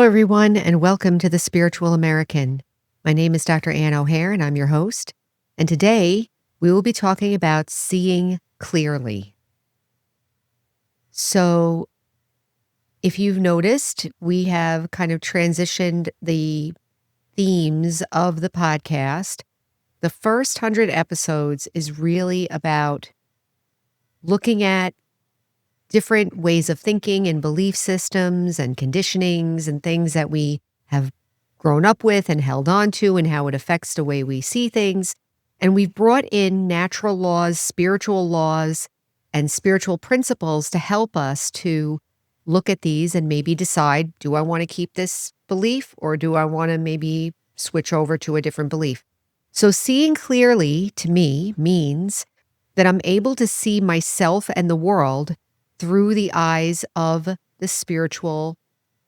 everyone, and welcome to The Spiritual American. My name is Dr. Ann O'Hare, and I'm your host. And today, we will be talking about seeing clearly. So, if you've noticed, we have kind of transitioned the themes of the podcast. The first 100 episodes is really about looking at different ways of thinking and belief systems and conditionings and things that we have grown up with and held on to and how it affects the way we see things. And we've brought in natural laws, and spiritual principles to help us to look at these and maybe decide, do I want to keep this belief or do I want to maybe switch over to a different belief? So seeing clearly to me means that I'm able to see myself and the world through the eyes of the spiritual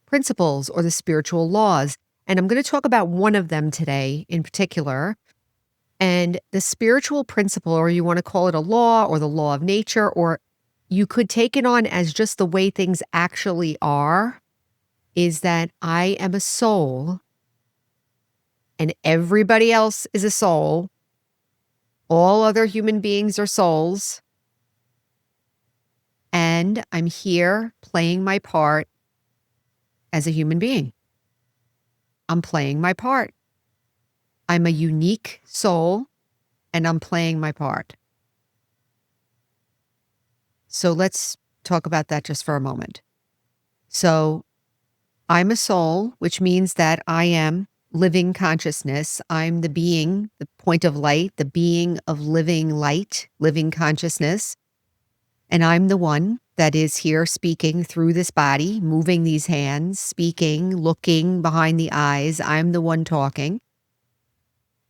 principles or the spiritual laws. And I'm going to talk about one of them today in particular. And the spiritual principle, or you want to call it a law or the law of nature, or you could take it on as just the way things actually are, is that I am a soul and everybody else is a soul. All other human beings are souls. And I'm here playing my part as a human being. I'm playing my part. I'm a unique soul, and I'm playing my part. So let's talk about that just for a moment. So I'm a soul, which means that I am living consciousness. I'm the being, the point of light, the being of living light, living consciousness. And I'm the one that is here speaking through this body, moving these hands, speaking, looking behind the eyes. I'm the one talking.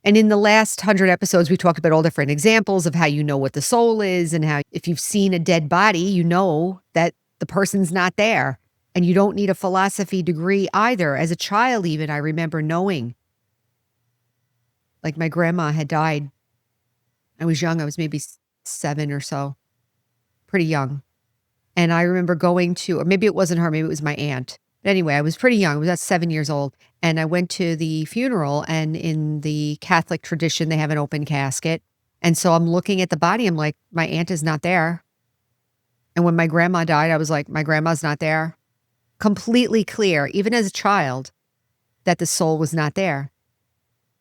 And in the last 100 episodes, we talked about all different examples of how you know what the soul is and how if you've seen a dead body, you know that the person's not there. And you don't need a philosophy degree either. As a child even, I remember knowing. Like my grandma had died. I was young. I was maybe 7 or so. Pretty young. And I remember going to, or maybe it wasn't her, maybe it was my aunt. But anyway, I was pretty young. I was about 7 years old. And I went to the funeral, and in the Catholic tradition, they have an open casket. And so I'm looking at the body. I'm like, my aunt is not there. And when my grandma died, I was like, my grandma's not there. Completely clear, even as a child, that the soul was not there.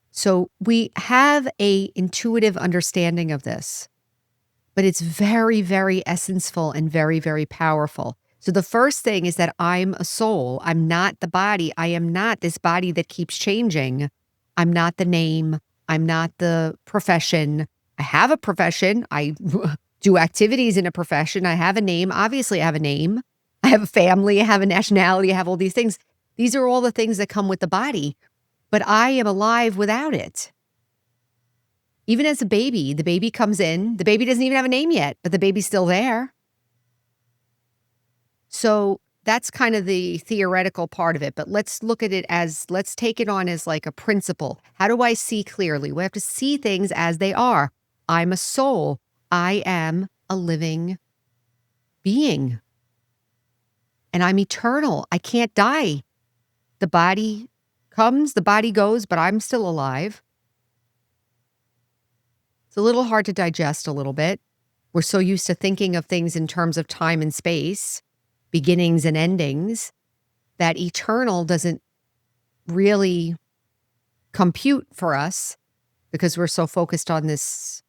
So we have a intuitive understanding of this. But it's very, very essential and very, very powerful. So the first thing is that I'm a soul. I'm not the body. I am not this body that keeps changing. I'm not the name. I'm not the profession. I have a profession. I do activities in a profession. I have a name. Obviously, I have a name. I have a family. I have a nationality. I have all these things. These are all the things that come with the body. But I am alive without it. Even as a baby, the baby comes in, the baby doesn't even have a name yet, but the baby's still there. So that's kind of the theoretical part of it, but let's look at it as, let's take it on as like a principle. How do I see clearly? We have to see things as they are. I'm a soul. I am a living being. And I'm eternal. I can't die. The body comes, the body goes, but I'm still alive. It's a little hard to digest a little bit. We're so used to thinking of things in terms of time and space, beginnings and endings, that eternal doesn't really compute for us because we're so focused on this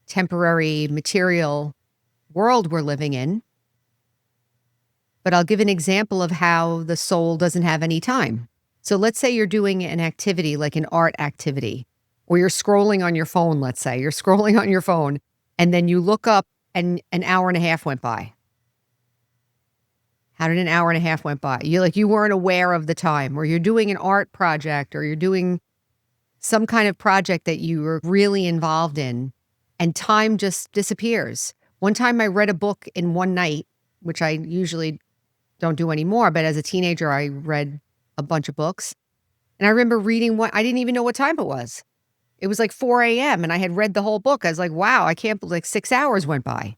temporary material world we're living in. But I'll give an example of how the soul doesn't have any time. So let's say you're doing an activity like an art activity, or you're scrolling on your phone, let's say. You're scrolling on your phone, and then you look up and an hour and a half went by. How did an hour and a half went by? You weren't aware of the time, or you're doing an art project, or you're doing some kind of project that you were really involved in, and time just disappears. One time I read a book in one night, which I usually don't do anymore, but as a teenager, I read a bunch of books. And I remember reading one, I didn't even know what time it was. It was like 4 a.m. and I had read the whole book. I was like, wow, I can't believe, like 6 hours went by.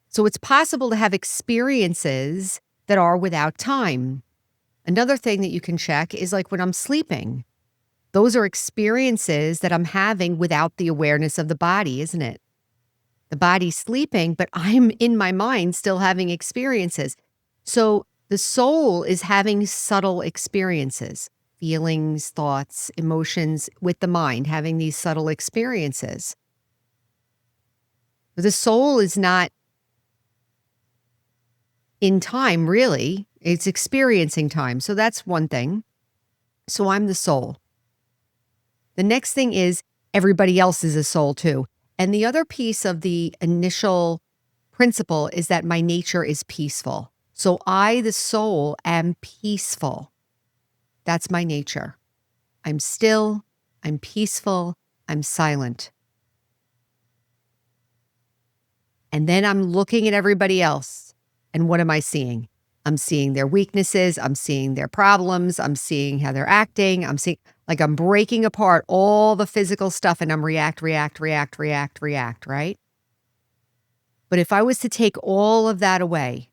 So it's possible to have experiences that are without time. Another thing that you can check is like when I'm sleeping. Those are experiences that I'm having without the awareness of the body, isn't it? The body's sleeping, but I'm in my mind still having experiences. So the soul is having subtle experiences, feelings, thoughts, emotions with the mind, having these subtle experiences. The soul is not in time, really. It's experiencing time. So that's one thing. So I'm the soul. The next thing is everybody else is a soul too. And the other piece of the initial principle is that my nature is peaceful. So I, the soul, am peaceful. That's my nature. I'm still, I'm peaceful, I'm silent. And then I'm looking at everybody else. And what am I seeing? I'm seeing their weaknesses. I'm seeing their problems. I'm seeing how they're acting. I'm breaking apart all the physical stuff and I'm react, right? But if I was to take all of that away,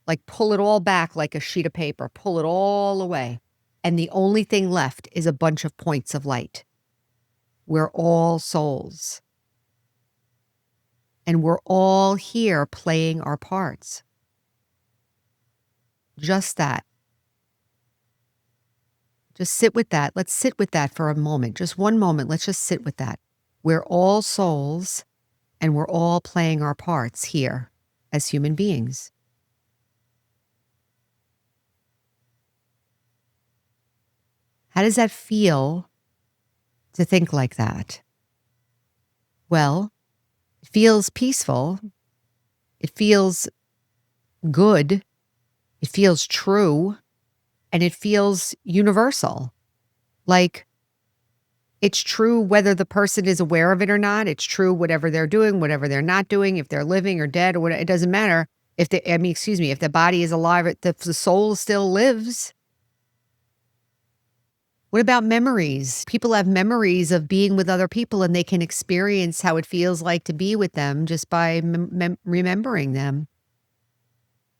like pull it all back like a sheet of paper, pull it all away, and the only thing left is a bunch of points of light. We're all souls. And we're all here playing our parts. Just that. Just sit with that. Let's sit with that for a moment. Just one moment. Let's just sit with that. We're all souls and we're all playing our parts here as human beings. How does that feel to think like that? Well, it feels peaceful. It feels good. It feels true. And it feels universal. Like it's true whether the person is aware of it or not. It's true whatever they're doing, whatever they're not doing, if they're living or dead or whatever. It doesn't matter. If the body is alive, the soul still lives. What about memories? People have memories of being with other people and they can experience how it feels like to be with them just by remembering them.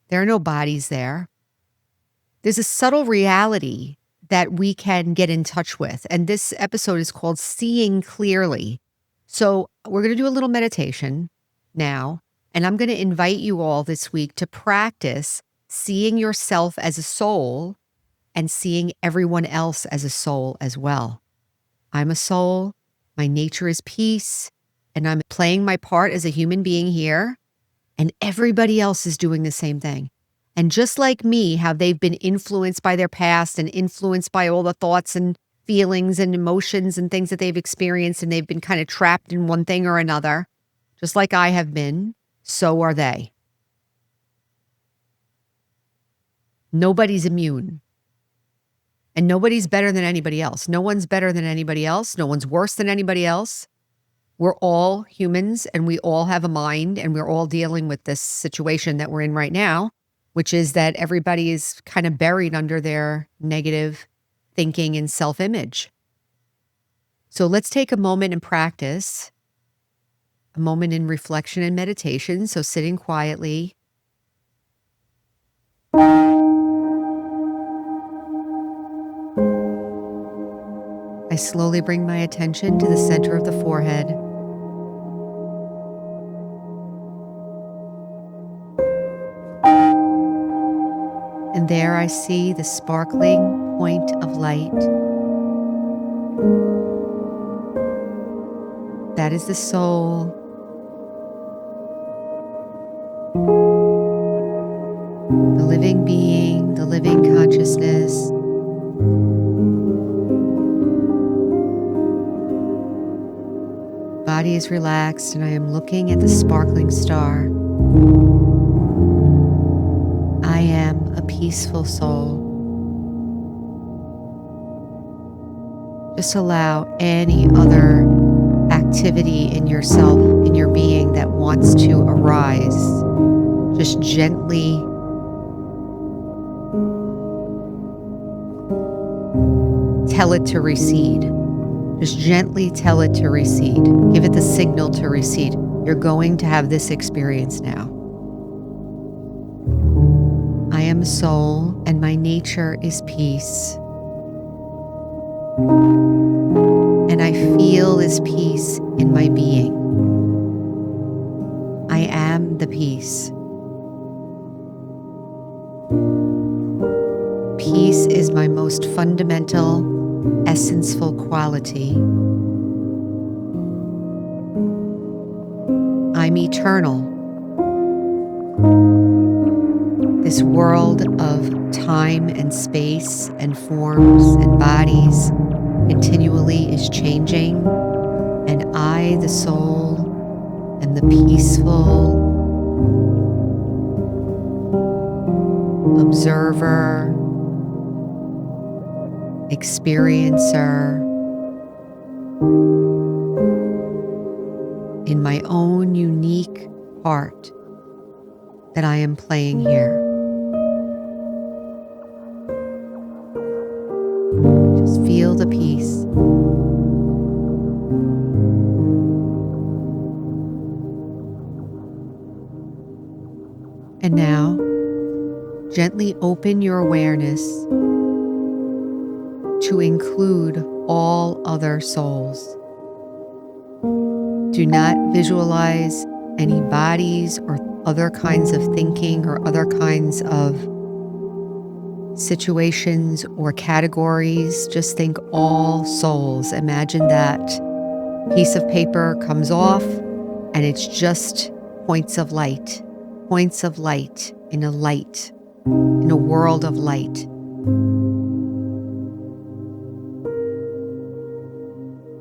There are no bodies there. There's a subtle reality that we can get in touch with. And this episode is called Seeing Clearly. So we're going to do a little meditation now. And I'm going to invite you all this week to practice seeing yourself as a soul and seeing everyone else as a soul as well. I'm a soul. My nature is peace. And I'm playing my part as a human being here. And everybody else is doing the same thing. And just like me, how they've been influenced by their past and influenced by all the thoughts and feelings and emotions and things that they've experienced, and they've been kind of trapped in one thing or another, just like I have been, so are they. Nobody's immune. And nobody's better than anybody else. No one's better than anybody else. No one's worse than anybody else. We're all humans and we all have a mind and we're all dealing with this situation that we're in right now, which is that everybody is kind of buried under their negative thinking and self-image. So let's take a moment and practice, a moment in reflection and meditation. So sitting quietly. I slowly bring my attention to the center of the forehead. And there I see the sparkling point of light. That is the soul. The living being, the living consciousness. Body is relaxed and I am looking at the sparkling star. I am a peaceful soul. Just allow any other activity in yourself, in your being that wants to arise. Just gently tell it to recede. Just gently tell it to recede. Give it the signal to recede. You're going to have this experience now. I am soul, and my nature is peace. And I feel this peace in my being. I am the peace. Peace is my most fundamental, essential quality. I'm eternal. This world of time and space and forms and bodies continually is changing, and I, the soul, am the peaceful observer, experiencer in my own unique part that I am playing here. Just feel the peace. And now, gently open your awareness to include all other souls. Do not visualize any bodies or other kinds of thinking or other kinds of situations or categories. Just think all souls. Imagine that piece of paper comes off and it's just points of light in a world of light.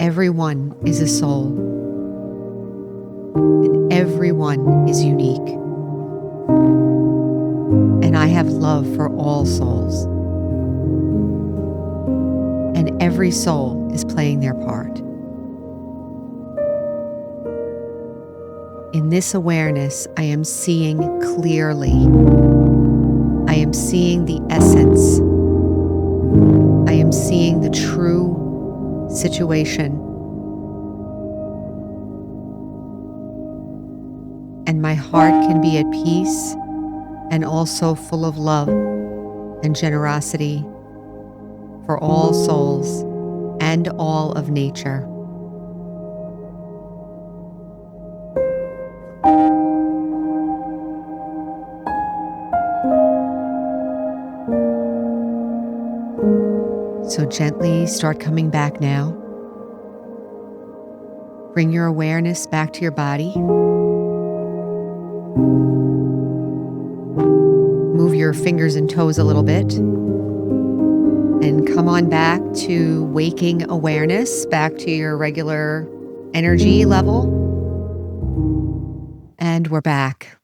Everyone is a soul, and everyone is unique. And I have love for all souls. And every soul is playing their part. In this awareness, I am seeing clearly. I am seeing the essence. I am seeing the true situation. And my heart can be at peace and also full of love and generosity for all souls and all of nature. So gently start coming back now. Bring your awareness back to your body. Move your fingers and toes a little bit. And come on back to waking awareness, back to your regular energy level. And we're back.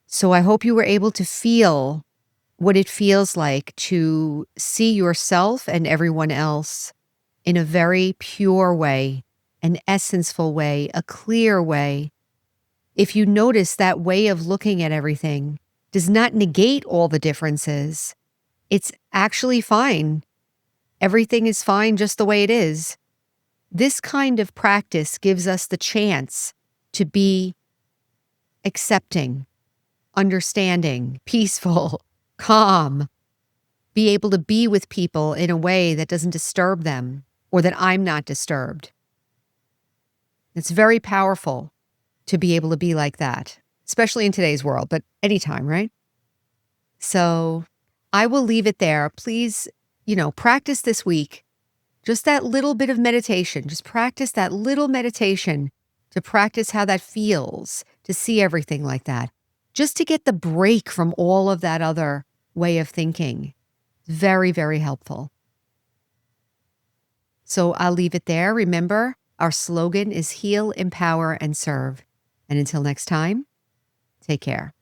So I hope you were able to feel what it feels like to see yourself and everyone else in a very pure way, an essential way, a clear way. If you notice that way of looking at everything does not negate all the differences, it's actually fine. Everything is fine just the way it is. This kind of practice gives us the chance to be accepting, understanding, peaceful, calm, be able to be with people in a way that doesn't disturb them or that I'm not disturbed. It's very powerful to be able to be like that, especially in today's world, but anytime, right? So I will leave it there. Please, practice this week. Just that little bit of meditation. Just practice that little meditation to practice how that feels, to see everything like that. Just to get the break from all of that other way of thinking. Very, very helpful. So I'll leave it there. Remember, our slogan is heal, empower, and serve. And until next time, take care.